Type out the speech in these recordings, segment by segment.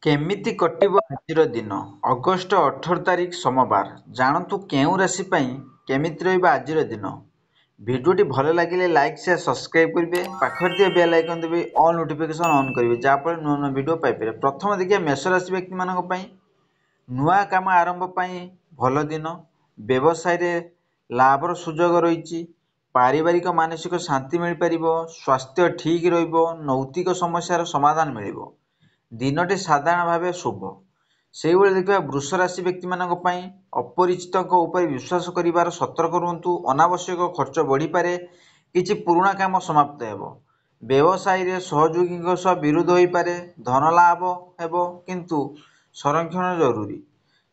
କେମିତି କଟିବ ଆଜିର ଦିନ? ଅଗଷ୍ଟ 18 ତାରିଖ ସୋମବାର। ଜାଣନ୍ତୁ କେଉଁ ରାଶି ପାଇଁ କେମିତି ରହିବ ଆଜିର ଦିନ। ଭିଡ଼ିଓଟି ଭଲ ଲାଗିଲେ ଲାଇକ୍ ସେୟାର ସବସ୍କ୍ରାଇବ୍ କରିବେ। ପାଖରେ ଥିବା ବେଲ୍ ଆଇକନ୍ ଦେବେ, ଅଲ୍ ନୋଟିଫିକେସନ୍ ଅନ୍ କରିବେ, ଯାହାଫଳରେ ନୂଆ ନୂଆ ଭିଡ଼ିଓ ପାଇପାରିବେ। ପ୍ରଥମେ ଦେଖିବା ମେଷ ରାଶି ବ୍ୟକ୍ତିମାନଙ୍କ ପାଇଁ। ନୂଆ କାମ ଆରମ୍ଭ ପାଇଁ ଭଲ ଦିନ। ବ୍ୟବସାୟରେ ଲାଭର ସୁଯୋଗ ରହିଛି। ପାରିବାରିକ ମାନସିକ ଶାନ୍ତି ମିଳିପାରିବ। ସ୍ୱାସ୍ଥ୍ୟ ଠିକ୍ ରହିବ। ନୈତିକ ସମସ୍ୟାର ସମାଧାନ ମିଳିବ। ଦିନଟି ସାଧାରଣ ଭାବେ ଶୁଭ। ସେହିଭଳି ଦେଖିବା ବୃଷ ରାଶି ବ୍ୟକ୍ତିମାନଙ୍କ ପାଇଁ ଅପରିଚିତଙ୍କ ଉପରେ ବିଶ୍ୱାସ କରିବାର ସତର୍କ ରୁହନ୍ତୁ। ଅନାବଶ୍ୟକ ଖର୍ଚ୍ଚ ବଢ଼ିପାରେ। କିଛି ପୁରୁଣା କାମ ସମାପ୍ତ ହେବ। ବ୍ୟବସାୟୀରେ ସହଯୋଗୀଙ୍କ ସହ ବିରୋଧ ହୋଇପାରେ। ଧନ ଲାଭ ହେବ, କିନ୍ତୁ ସଂରକ୍ଷଣ ଜରୁରୀ।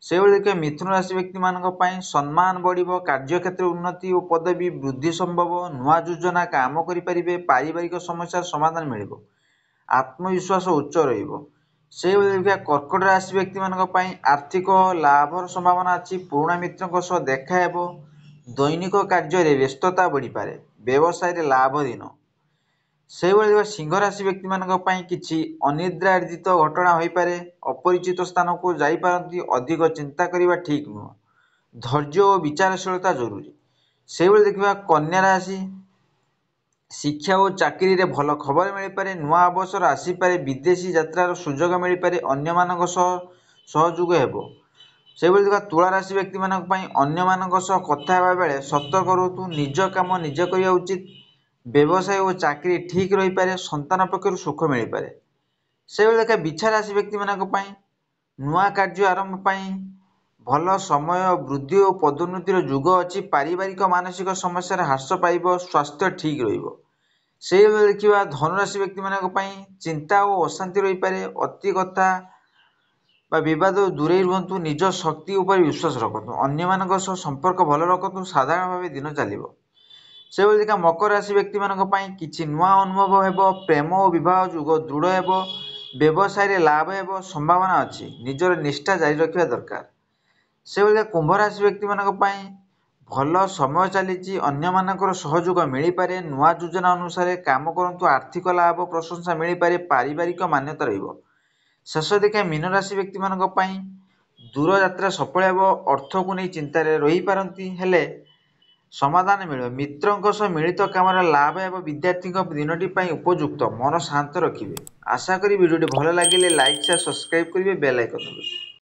ସେହିଭଳି ଦେଖିବା ମିଥୁନ ରାଶି ବ୍ୟକ୍ତିମାନଙ୍କ ପାଇଁ ସମ୍ମାନ ବଢ଼ିବ। କାର୍ଯ୍ୟକ୍ଷେତ୍ରରେ ଉନ୍ନତି ଓ ପଦବୀ ବୃଦ୍ଧି ସମ୍ଭବ। ନୂଆ ଯୋଜନା କାମ କରିପାରିବେ। ପାରିବାରିକ ସମସ୍ୟାର ସମାଧାନ ମିଳିବ। ଆତ୍ମବିଶ୍ୱାସ ଉଚ୍ଚ ରହିବ। ସେହିଭଳି ଦେଖିବା କର୍କଟ ରାଶି ବ୍ୟକ୍ତିମାନଙ୍କ ପାଇଁ ଆର୍ଥିକ ଲାଭର ସମ୍ଭାବନା ଅଛି। ପୁରୁଣା ମିତ୍ରଙ୍କ ସହ ଦେଖା ହେବ। ଦୈନିକ କାର୍ଯ୍ୟରେ ବ୍ୟସ୍ତତା ବଢ଼ିପାରେ। ବ୍ୟବସାୟରେ ଲାଭ ଦିନ। ସେହିଭଳି ଦେଖିବା ସିଂହ ରାଶି ବ୍ୟକ୍ତିମାନଙ୍କ ପାଇଁ କିଛି ଅନିଦ୍ରାର୍ଜିତ ଘଟଣା ହୋଇପାରେ। ଅପରିଚିତ ସ୍ଥାନକୁ ଯାଇପାରନ୍ତି। ଅଧିକ ଚିନ୍ତା କରିବା ଠିକ୍ ନୁହେଁ। ଧୈର୍ଯ୍ୟ ଓ ବିଚାରଶୀଳତା ଜରୁରୀ। ସେହିଭଳି ଦେଖିବା କନ୍ୟା ରାଶି। ଶିକ୍ଷା ଓ ଚାକିରିରେ ଭଲ ଖବର ମିଳିପାରେ। ନୂଆ ଅବସର ଆସିପାରେ। ବିଦେଶୀ ଯାତ୍ରାର ସୁଯୋଗ ମିଳିପାରେ। ଅନ୍ୟମାନଙ୍କ ସହ ସହଯୋଗ ହେବ। ସେହିଭଳି ଦେଖିବା ତୁଳା ରାଶି ବ୍ୟକ୍ତିମାନଙ୍କ ପାଇଁ ଅନ୍ୟମାନଙ୍କ ସହ କଥା ହେବା ବେଳେ ସତର୍କ ରୁହନ୍ତୁ। ନିଜ କାମ ନିଜେ କରିବା ଉଚିତ। ବ୍ୟବସାୟ ଓ ଚାକିରି ଠିକ୍ ରହିପାରେ। ସନ୍ତାନ ପକ୍ଷରୁ ସୁଖ ମିଳିପାରେ। ସେହିଭଳି ଦେଖିବା ବିଛା ରାଶି ବ୍ୟକ୍ତିମାନଙ୍କ ପାଇଁ ନୂଆ କାର୍ଯ୍ୟ ଆରମ୍ଭ ପାଇଁ ଭଲ ସମୟ। ବୃଦ୍ଧି ଓ ପଦୋନ୍ନତିର ଯୁଗ ଅଛି। ପାରିବାରିକ ମାନସିକ ସମସ୍ୟାର ହ୍ରାସ ପାଇବ। ସ୍ୱାସ୍ଥ୍ୟ ଠିକ୍ ରହିବ। ସେହିଭଳି ଦେଖିବା ଧନୁରାଶି ବ୍ୟକ୍ତିମାନଙ୍କ ପାଇଁ ଚିନ୍ତା ଓ ଅଶାନ୍ତି ରହିପାରେ। ଅତି କଥା ବା ବିବାଦରୁ ଦୂରେଇ ରୁହନ୍ତୁ। ନିଜ ଶକ୍ତି ଉପରେ ବିଶ୍ୱାସ ରଖନ୍ତୁ। ଅନ୍ୟମାନଙ୍କ ସହ ସମ୍ପର୍କ ଭଲ ରଖନ୍ତୁ। ସାଧାରଣ ଭାବେ ଦିନ ଚାଲିବ। ସେହିଭଳି ଦେଖିବା ମକର ରାଶି ବ୍ୟକ୍ତିମାନଙ୍କ ପାଇଁ କିଛି ନୂଆ ଅନୁଭବ ହେବ। ପ୍ରେମ ଓ ବିବାହ ଯୁଗ ଦୃଢ଼ ହେବ। ବ୍ୟବସାୟରେ ଲାଭ ହେବ ସମ୍ଭାବନା ଅଛି। ନିଜର ନିଷ୍ଠା ଜାରି ରଖିବା ଦରକାର। ସେହିଭଳି କୁମ୍ଭ ରାଶି ବ୍ୟକ୍ତିମାନଙ୍କ ପାଇଁ ଭଲ ସମୟ ଚାଲିଛି। ଅନ୍ୟମାନଙ୍କର ସହଯୋଗ ମିଳିପାରେ। ନୂଆ ଯୋଜନା ଅନୁସାରେ କାମ କରନ୍ତୁ। ଆର୍ଥିକ ଲାଭ ପ୍ରଶଂସା ମିଳିପାରେ। ପାରିବାରିକ ମାନ୍ୟତା ରହିବ। ଶେଷ ଦେଖିବା ମୀନ ରାଶି ବ୍ୟକ୍ତିମାନଙ୍କ ପାଇଁ ଦୂର ଯାତ୍ରା ସଫଳ ହେବ। ଅର୍ଥକୁ ନେଇ ଚିନ୍ତାରେ ରହିପାରନ୍ତି, ହେଲେ ସମାଧାନ ମିଳିବ। ମିତ୍ରଙ୍କ ସହ ମିଳିତ କାମରେ ଲାଭ ହେବ। ବିଦ୍ୟାର୍ଥୀଙ୍କ ଦିନଟି ପାଇଁ ଉପଯୁକ୍ତ। ମନ ଶାନ୍ତ ରଖିବେ। ଆଶା କରି ଭିଡ଼ିଓଟି ଭଲ ଲାଗିଲେ ଲାଇକ୍ ସେୟାର ସବସ୍କ୍ରାଇବ୍ କରିବେ, ବେଲ୍ ଆଇକନ୍ ଦେବେ।